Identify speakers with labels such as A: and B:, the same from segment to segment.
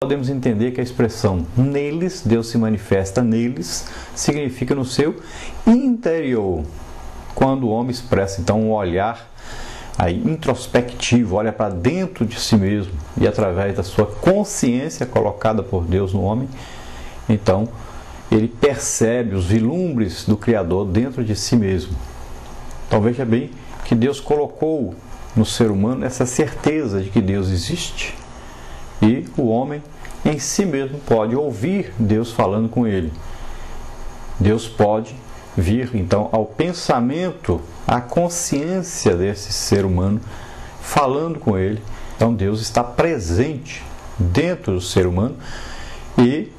A: podemos entender que a expressão neles, Deus se manifesta neles, significa no seu interior. Quando o homem expressa então um olhar aí introspectivo, olha para dentro de si mesmo e através da sua consciência colocada por Deus no homem, então ele percebe os vilumbres do Criador dentro de si mesmo. Então veja bem que Deus colocou no ser humano essa certeza de que Deus existe e o homem em si mesmo pode ouvir Deus falando com ele. Deus pode vir então ao pensamento, à consciência desse ser humano falando com ele. Então Deus está presente dentro do ser humano e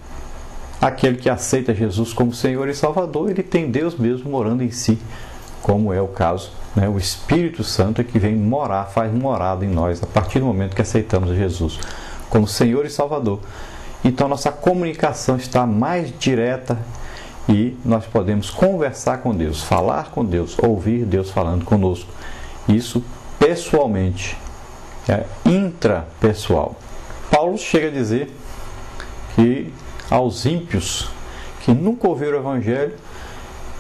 A: aquele que aceita Jesus como Senhor e Salvador, ele tem Deus mesmo morando em si, como é o caso, né? O Espírito Santo é que vem morar, faz morada em nós a partir do momento que aceitamos Jesus como Senhor e Salvador. Então nossa comunicação está mais direta e nós podemos conversar com Deus, falar com Deus, ouvir Deus falando conosco. Isso pessoalmente, é intrapessoal. Paulo chega a dizer que aos ímpios que nunca ouviram o Evangelho,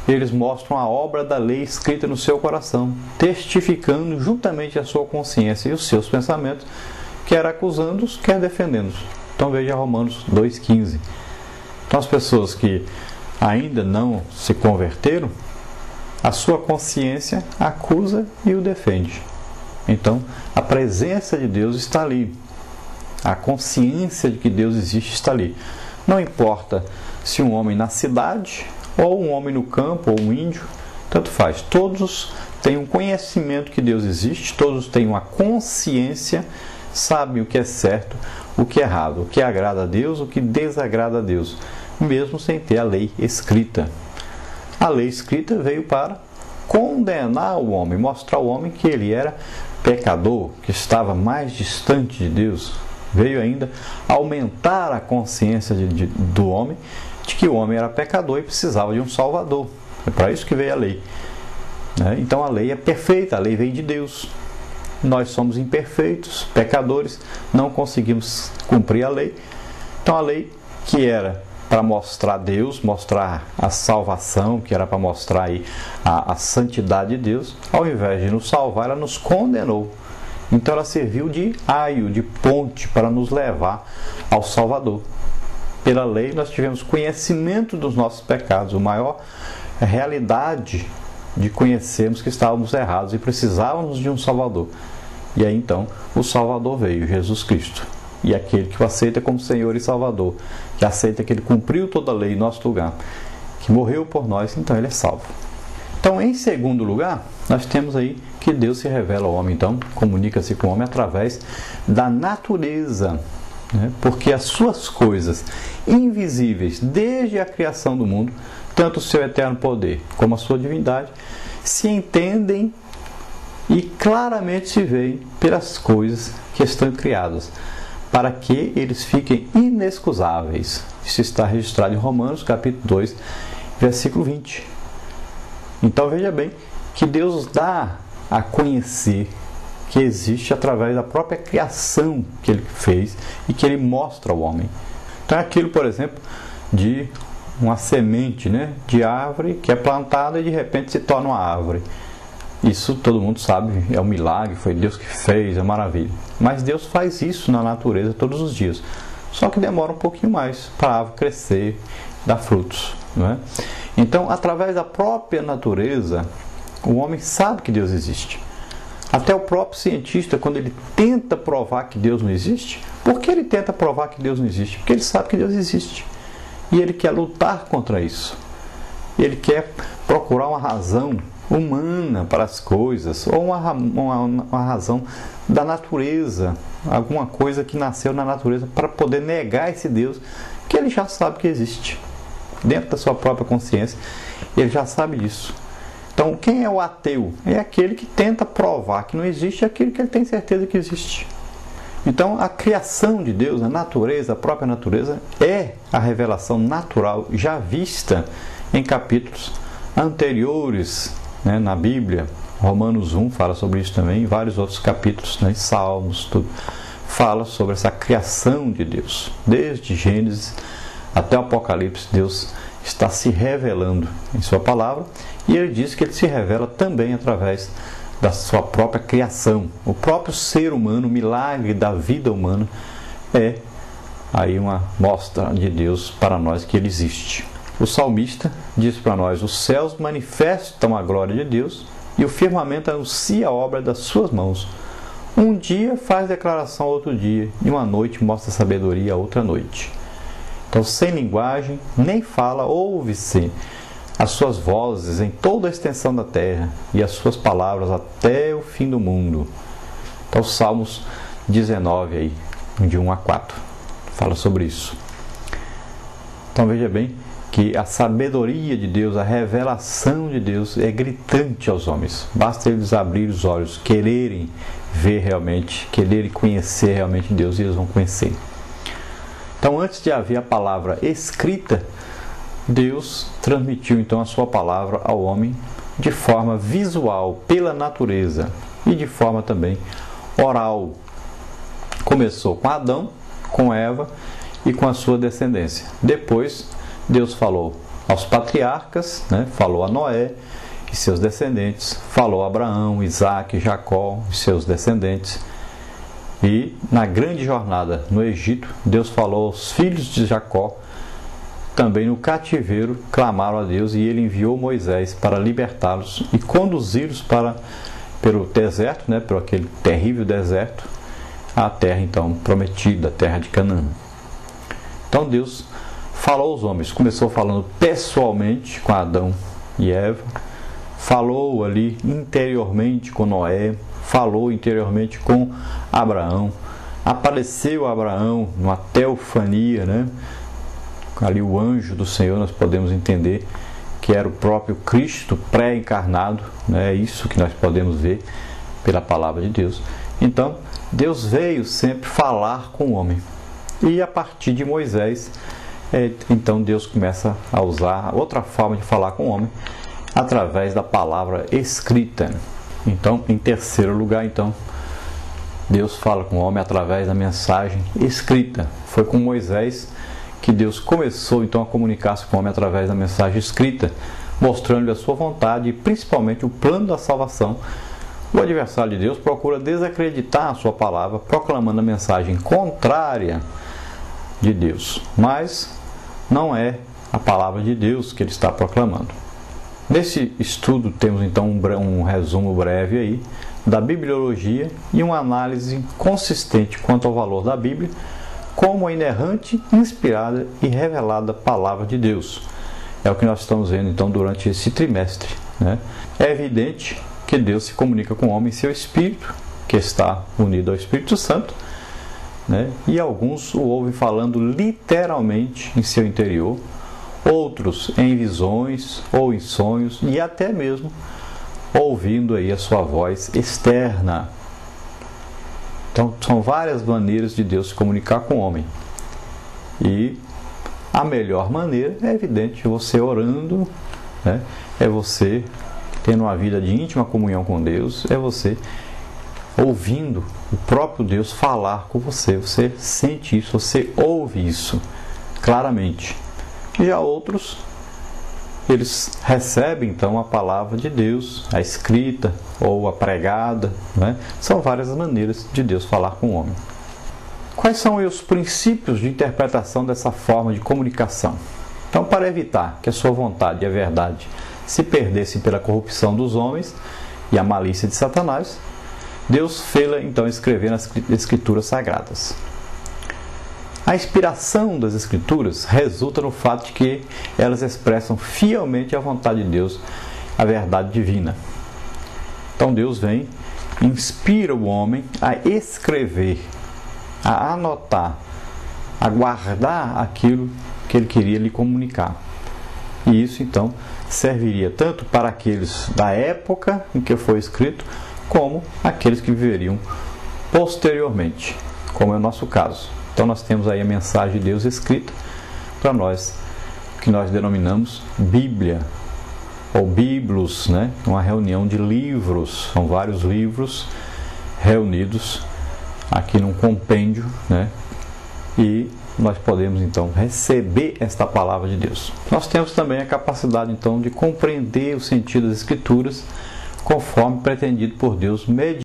A: eles mostram a obra da lei escrita no seu coração, testificando juntamente a sua consciência e os seus pensamentos, quer acusando-os, quer defendendo-os. Então veja Romanos 2,15. Então as pessoas que ainda não se converteram, a sua consciência acusa e o defende. Então a presença de Deus está ali, a consciência de que Deus existe está ali. Não importa se um homem na cidade, ou um homem no campo, ou um índio, tanto faz. Todos têm um conhecimento que Deus existe, todos têm uma consciência, sabem o que é certo, o que é errado, o que agrada a Deus, o que desagrada a Deus, mesmo sem ter a lei escrita. A lei escrita veio para condenar o homem, mostrar ao homem que ele era pecador, que estava mais distante de Deus. Veio ainda aumentar a consciência do homem de que o homem era pecador e precisava de um Salvador. É para isso que veio a lei. Então a lei é perfeita, a lei veio de Deus. Nós somos imperfeitos, pecadores, não conseguimos cumprir a lei. Então a lei que era para mostrar Deus, mostrar a salvação, que era para mostrar aí a santidade de Deus, ao invés de nos salvar, ela nos condenou. Então ela serviu de aio, de ponte para nos levar ao Salvador. Pela lei nós tivemos conhecimento dos nossos pecados, a maior realidade de conhecermos que estávamos errados e precisávamos de um Salvador. E aí então o Salvador veio, Jesus Cristo. E aquele que o aceita como Senhor e Salvador, que aceita que Ele cumpriu toda a lei em nosso lugar, que morreu por nós, então Ele é salvo. Então, em segundo lugar, nós temos aí que Deus se revela ao homem, então, comunica-se com o homem através da natureza, né? Porque as suas coisas invisíveis, desde a criação do mundo, tanto o seu eterno poder como a sua divindade, se entendem e claramente se veem pelas coisas que estão criadas, para que eles fiquem inexcusáveis. Isso está registrado em Romanos, capítulo 2, versículo 20. Então veja bem que Deus dá a conhecer que existe através da própria criação que Ele fez e que Ele mostra ao homem. Então é aquilo, por exemplo, de uma semente, né, de árvore que é plantada e de repente se torna uma árvore. Isso todo mundo sabe, é um milagre, foi Deus que fez, é maravilha. Mas Deus faz isso na natureza todos os dias. Só que demora um pouquinho mais para a árvore crescer, dar frutos, não é? Então, através da própria natureza, o homem sabe que Deus existe. Até o próprio cientista, quando ele tenta provar que Deus não existe, por que ele tenta provar que Deus não existe? Porque ele sabe que Deus existe. E ele quer lutar contra isso. Ele quer procurar uma razão humana para as coisas, ou uma razão da natureza, alguma coisa que nasceu na natureza, para poder negar esse Deus que ele já sabe que existe. Dentro da sua própria consciência, ele já sabe disso. Então, quem é o ateu? É aquele que tenta provar que não existe aquilo que ele tem certeza que existe. Então, a criação de Deus, a natureza, a própria natureza, é a revelação natural já vista em capítulos anteriores, né, na Bíblia. Romanos 1 fala sobre isso também, em vários outros capítulos, né, Salmos, tudo, fala sobre essa criação de Deus. Desde Gênesis até o Apocalipse, Deus está se revelando em sua palavra, e ele diz que ele se revela também através da sua própria criação. O próprio ser humano, o milagre da vida humana, é aí uma mostra de Deus para nós que ele existe. O salmista diz para nós: os céus manifestam a glória de Deus e o firmamento anuncia a obra das suas mãos. Um dia faz declaração a outro dia, e uma noite mostra sabedoria a outra noite. Então, sem linguagem, nem fala, ouve-se as suas vozes em toda a extensão da terra, e as suas palavras até o fim do mundo. Então, Salmos 19, aí, de 1 a 4, fala sobre isso. Então, veja bem que a sabedoria de Deus, a revelação de Deus é gritante aos homens. Basta eles abrirem os olhos, quererem ver realmente, quererem conhecer realmente Deus, e eles vão conhecer. Então, antes de haver a palavra escrita, Deus transmitiu então a sua palavra ao homem de forma visual, pela natureza, e de forma também oral. Começou com Adão, com Eva e com a sua descendência. Depois, Deus falou aos patriarcas, falou a Noé e seus descendentes, falou a Abraão, Isaac, Jacó e seus descendentes. E na grande jornada no Egito, Deus falou aos filhos de Jacó. Também no cativeiro clamaram a Deus, e ele enviou Moisés para libertá-los e conduzi-los pelo deserto, por aquele terrível deserto, à terra então prometida, a terra de Canaã. Então Deus falou aos homens, começou falando pessoalmente com Adão e Eva, falou ali interiormente com Noé, falou interiormente com Abraão, apareceu a Abraão numa teofania, ali o anjo do Senhor, nós podemos entender que era o próprio Cristo pré-encarnado, é isso que nós podemos ver pela palavra de Deus. Então, Deus veio sempre falar com o homem, e a partir de Moisés, então Deus começa a usar outra forma de falar com o homem, através da palavra escrita. Então, em terceiro lugar, então, Deus fala com o homem através da mensagem escrita. Foi com Moisés que Deus começou então a comunicar-se com o homem através da mensagem escrita, mostrando-lhe a sua vontade e principalmente o plano da salvação. O adversário de Deus procura desacreditar a sua palavra, proclamando a mensagem contrária de Deus, mas não é a palavra de Deus que ele está proclamando. Nesse estudo temos então um resumo breve aí da bibliologia e uma análise consistente quanto ao valor da Bíblia como a inerrante, inspirada e revelada palavra de Deus. É o que nós estamos vendo então durante esse trimestre. É evidente que Deus se comunica com o homem em seu espírito, que está unido ao Espírito Santo, e alguns o ouvem falando literalmente em seu interior, outros em visões ou em sonhos, e até mesmo ouvindo aí a sua voz externa. Então, são várias maneiras de Deus se comunicar com o homem. E a melhor maneira é evidente, você orando, é você tendo uma vida de íntima comunhão com Deus, é você ouvindo o próprio Deus falar com você. Você sente isso, você ouve isso claramente. E já outros, eles recebem então a palavra de Deus, a escrita ou a pregada, São várias maneiras de Deus falar com o homem. Quais são os princípios de interpretação dessa forma de comunicação? Então, para evitar que a sua vontade e a verdade se perdessem pela corrupção dos homens e a malícia de Satanás, Deus fê-la então escrever nas Escrituras Sagradas. A inspiração das Escrituras resulta no fato de que elas expressam fielmente a vontade de Deus, a verdade divina. Então Deus vem, inspira o homem a escrever, a anotar, a guardar aquilo que ele queria lhe comunicar. E isso então serviria tanto para aqueles da época em que foi escrito, como aqueles que viveriam posteriormente, como é o nosso caso. Então nós temos aí a mensagem de Deus escrita para nós, que nós denominamos Bíblia, ou Biblos, uma reunião de livros, são vários livros reunidos aqui num compêndio, né? E nós podemos então receber esta palavra de Deus. Nós temos também a capacidade então de compreender o sentido das Escrituras conforme pretendido por Deus mediante